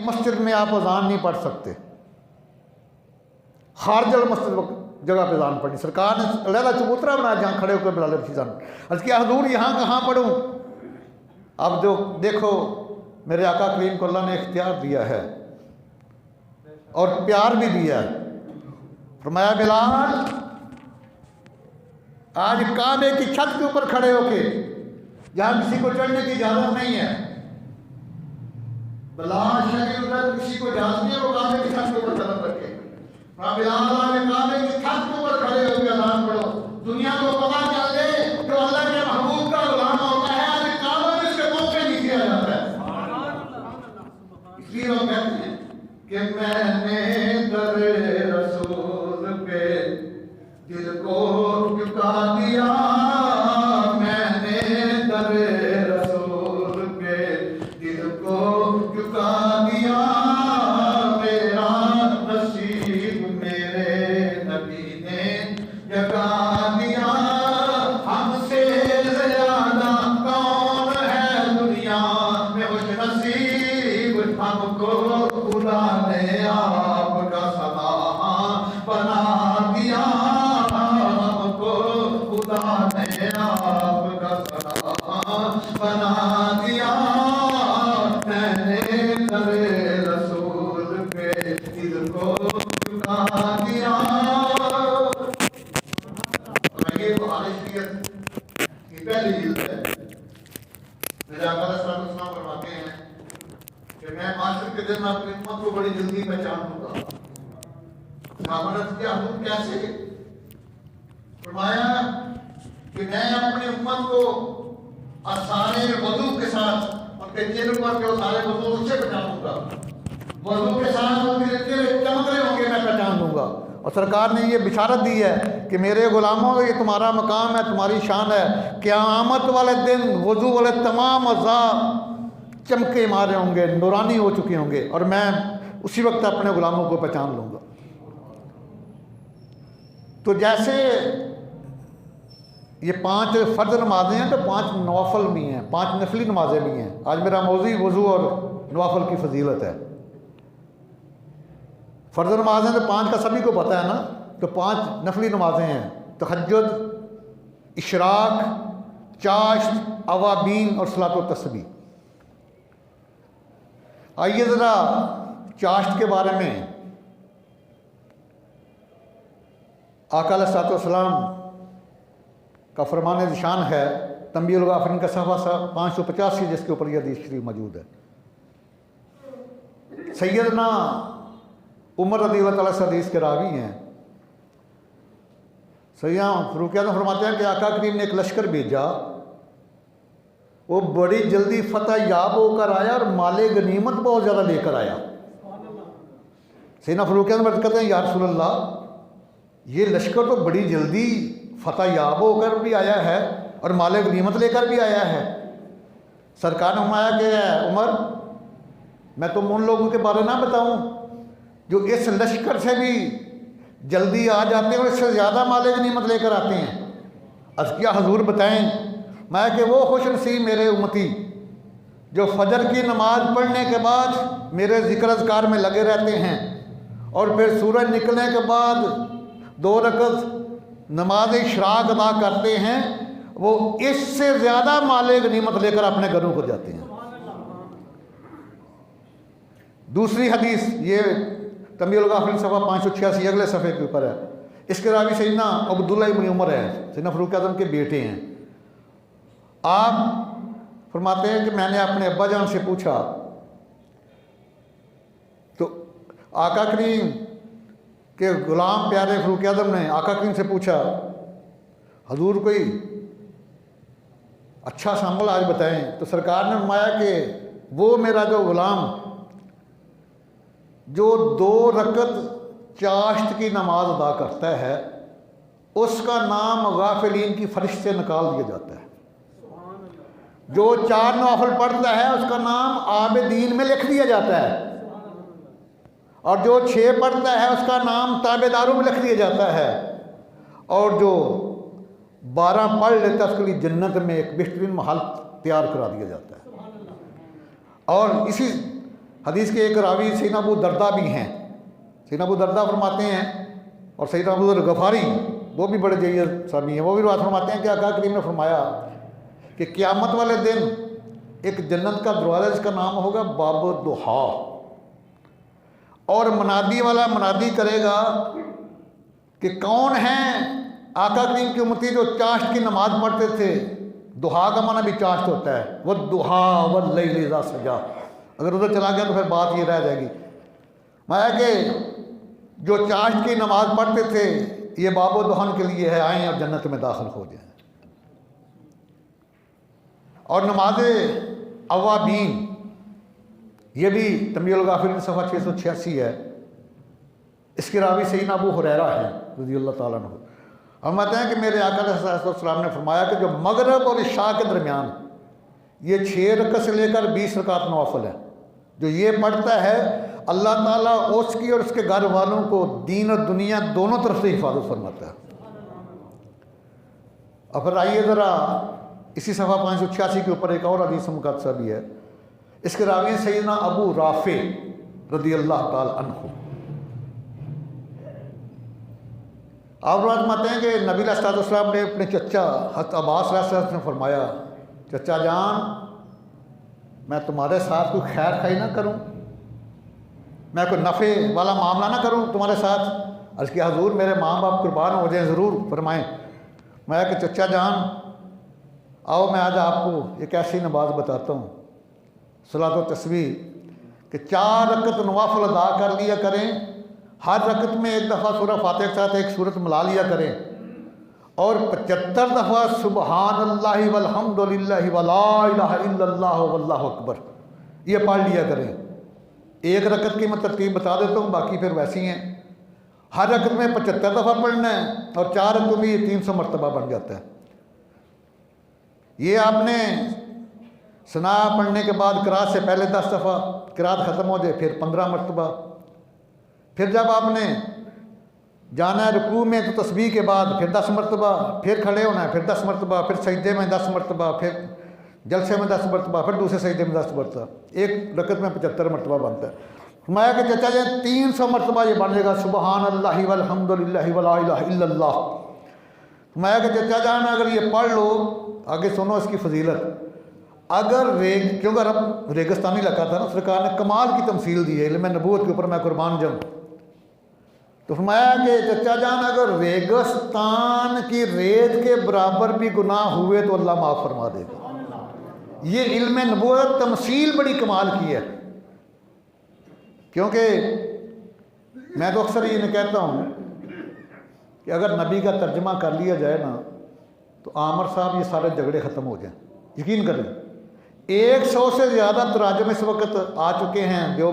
मस्जिद में आप अजान नहीं पढ़ सकते, खारजल मस्जिद जगह पे अजान पढ़नी। सरकार ने अलहदा चबूतरा बनाया जहाँ खड़े होकर बिलाल बख्शी अजान। अर्ज़ किया हजूर यहाँ कहाँ पढ़ूँ? अब जो देखो मेरे आका करीम को अल्लाह ने इख्तियार दिया है और प्यार भी दिया है। फरमाया बिलाल आज काबे की छत के ऊपर खड़े होके, जहाँ किसी को चढ़ने की इजाज़त नहीं है, बिलाल शरीर उधर किसी को इजाज़त नहीं है, वो काबे की छत के ऊपर कदम रखे। बिलाल काबे की छत के ऊपर खड़े होकर अज़ान पढ़ो, दुनिया को पता चल जाए जो अल्लाह के महबूब का गुलाम होता है आज काबा में इसके मुंह पे नहीं किया जाता है। इसलिए वो कहते हैं कि मैंने दरे रसूल पे दिल को झुका दिया, मैंने दरे रसूल पे दिल को झुका दिया, मेरा नसीब मेरे नबी ने जगा दिया। हमसे ज्यादा कौन है दुनिया में खुश नसीब, हमको खुदा ने आपका सलाम बना दिया, हमको खुदा ने आपका सलाम बना दिया। मैंने दरे रसूल पे दिल को झुका दिया। ये वारिसियत की पहली जिल्द है। मेरे आका सल्लल्लाहु फरमाते हैं कि मैं माशर के दिन अपनी उम्मत को बड़ी जल्दी पहचान लूंगा। सामने क्या हूँ कैसे? फरमाया कि मैं अपनी उम्मत को आसाने वजू के साथ उनके चेहरे पर के सारे वजू से पहचानूंगा, वजू के साथ उनके चेहरे चमक रहे होंगे मैं पहचान लूंगा। और सरकार ने ये बिशारत दी है कि मेरे गुलामों ये तुम्हारा मकाम है, तुम्हारी शान है, क़यामत वाले दिन वजू वाले तमाम अज़ा चमके मारे होंगे, नूरानी हो चुके होंगे और मैं उसी वक्त अपने गुलामों को पहचान लूँगा। तो जैसे ये 5 फ़र्ज़ नमाजें हैं तो 5 नवाफल भी हैं, 5 नफली नमाजें भी हैं। आज मेरा मौज़ू वज़ू और नवाफल की फजीलत है। फ़र्ज़ नमाजें तो 5 का सभी को पता है ना, तो 5 नफली नमाजें हैं, तहज्जुद, इशराक, चाश्त, अवाबीन और सलातो तस्बीह। आइए ज़रा चाश्त के बारे में आका अलैहिस्सलाम का फरमान निशान है, तंबीहुल गाफिलीन का सफ़ा 585 जिसके ऊपर यह हदीस शरीफ मौजूद है। सैयदना उमर रज़ियल्लाहु तआला से हदीस के रावी हैं। सैयदना फ़ारूक आज़म फरमाते हैं कि आका करीम ने एक लश्कर भेजा, वो बड़ी जल्दी फतह याब होकर आया और माले गनीमत बहुत ज़्यादा लेकर आया। सैयदना फ़ारूक आज़म कहते हैं या रसूलल्लाह, ये लश्कर तो बड़ी जल्दी फतह याब होकर भी आया है और माले गनीमत लेकर भी आया है। सरकार ने फरमाया कि उमर, मैं तुम उन लोगों के बारे ना बताऊं जो इस लश्कर से भी जल्दी आ जाते हैं और इससे ज़्यादा माले गनीमत लेकर आते हैं। अर्ज़ किया हजूर बताएं। मैं कि वो खुश नसीब मेरे उम्मती जो फजर की नमाज पढ़ने के बाद मेरे ज़िक्र अज़कार में लगे रहते हैं और फिर सूरज निकलने के बाद 2 रकअत नमाज इशराक अदा करते हैं, वो इससे ज़्यादा माले गनीमत लेकर अपने घरों को जाते हैं। दूसरी हदीस ये तंबीहुल गाफिलीन सफ़ा 586 अगले सफ़े के ऊपर है। इसके रावी सैयदना अब्दुल्लाह इब्न उमर है, सैयदना फ़ारूक आज़म के बेटे हैं। आप फरमाते हैं कि मैंने अपने अब्बा जान से पूछा तो आका करीम के ग़ुलाम प्यारे फ़ारूक आज़म ने आका करीम से पूछा, हजूर कोई अच्छा सा अमल आज बताएं। तो सरकार ने फरमाया कि वो मेरा जो ग़ुलाम जो 2 रकअत चाश्त की नमाज अदा करता है उसका नाम गाफिलीन की फरिश्त से निकाल दिया जाता है। जो 4 नवाफिल पढ़ता है उसका नाम आबिदीन में लिख दिया जाता है और जो 6 पढ़ता है उसका नाम ताबेदारों में लिख दिया जाता है और जो 12 पढ़ लेता है उसके लिए जन्नत में एक बेहतरीन महल तैयार करा दिया जाता है। और इसी हदीस के एक रावी सैयदना अबू दरदा भी हैं। सैयदना अबू दरदा फरमाते हैं, और सैयदना अबू ज़र गफ़ारी वो भी बड़े जय्यद साहबी हैं, वो भी बात फरमाते हैं कि आका करीम ने फरमाया कि क़यामत वाले दिन एक जन्नत का दरवाज़ा जिसका नाम होगा बाब दुहा, और मुनादी वाला मुनादी करेगा कि कौन है आका करीम की उम्मती जो चाश्त की नमाज पढ़ते थे। दुहा का माना भी चाश्त होता है, वह दुहा व लैल इज़ा सजा। अगर उधर चला गया तो फिर बात ये रह जाएगी। माया कि जो चाश्त की नमाज पढ़ते थे, ये बाबो दुहान के लिए है, आएँ और जन्नत में दाखिल हो जाएं। और नमाज अवाबीन, ये भी तंबीहुल गाफिलीन सफ़ा 686 है। इसके रावी सैयदना अबू हुरैरा है रज़ियल्लाहु ताला अन्हु। हम कहते हैं कि मेरे आका अलैहिस्सलाम ने फरमाया कि जो मगरब और इशा के दरमियान ये 6 रकअत से लेकर 20 रकात नवाफिल है, जो ये पढ़ता है अल्लाह ताला उसकी और उसके घर वालों को दीन और दुनिया दोनों तरफ से हिफाजत फरमाता है। और फिर आइए ज़रा इसी सफ़ा 586 के ऊपर एक और हदीस मुक़द्दसा भी है। इसके रावी हैं सैयदना अबू राफ़े रज़ियल्लाहु ताला अन्हु। आप फरमाते हैं कि नबी अलैहिस्सलाम ने अपने चचा हज़रत अब्बास अलैहिस्सलाम ने फरमाया, चचा जान, मैं तुम्हारे साथ कोई खैर खाई ना करूं, मैं कोई नफ़े वाला मामला ना करूं तुम्हारे साथ। अर्ज़ किया हुज़ूर मेरे माँ बाप कुर्बान हो जाएं, ज़रूर फरमाएं। मैं कि चचा जान आओ, मैं आज आपको एक ऐसी नमाज बताता हूँ, सलातो तस्बीह, कि 4 रकत नवाफिल अदा कर लिया करें। हर रकत में एक दफ़ा सूरह फातिहा के साथ एक सूरत मिला लिया करें, और 75 दफ़ा सुबहानल्लाहि वल्हम्दुलिल्लाहि वला इलाहा इल्लल्लाह वल्लाहु अकबर ये पढ़ लिया करें। एक रकत की मैं तरतीब बता देता हूँ, बाकी फिर वैसी हैं। हर रकत में 75 दफ़ा पढ़ना है, और 4 रकतों में ये 300 मरतबा बन जाता है। ये आपने सना पढ़ने के बाद किरात से पहले 10 दफ़ा, किरात ख़त्म हो जाए फिर 15 मरतबा। फिर जब आपने जाना है रुकू में तो तस्बीह के बाद फिर 10 मरतबा, फिर खड़े होना है फिर 10 मरतबा, फिर सजदे में 10 मरतबा, फिर जलसे में 10 मरतबा, फिर दूसरे सजदे में 10 मरतबा। एक रकत में 75 मरतबा बनता है। मैं कि चचा जी 300 मरतबा ये बन जाएगा सुबहानल्लाहि वल्हम्दुलिल्लाहि वला इलाहा इल्लल्लाह। मैं कि चचा जान अगर ये पढ़ लो, आगे सुनो इसकी फजीलत। अगर क्योंकि अब रेगिस्तानी इलाका था ना, सरकार ने कमाल की तमसील दी है इल्म नबूवत के ऊपर, मैं कुर्बान जाऊँ। तो फरमाया कि चचा जान अगर रेगिस्तान की रेत के बराबर भी गुनाह हुए तो अल्लाह माफ़ फरमा देगा। ये इल्म नबूवत तमसील बड़ी कमाल की है। क्योंकि मैं तो अक्सर ये कहता हूँ कि अगर नबी का तर्जमा कर लिया जाए ना, तो आमर साहब ये सारे झगड़े ख़त्म हो जाएं। यकीन करें 100 से ज़्यादा तराजम इस वक्त आ चुके हैं जो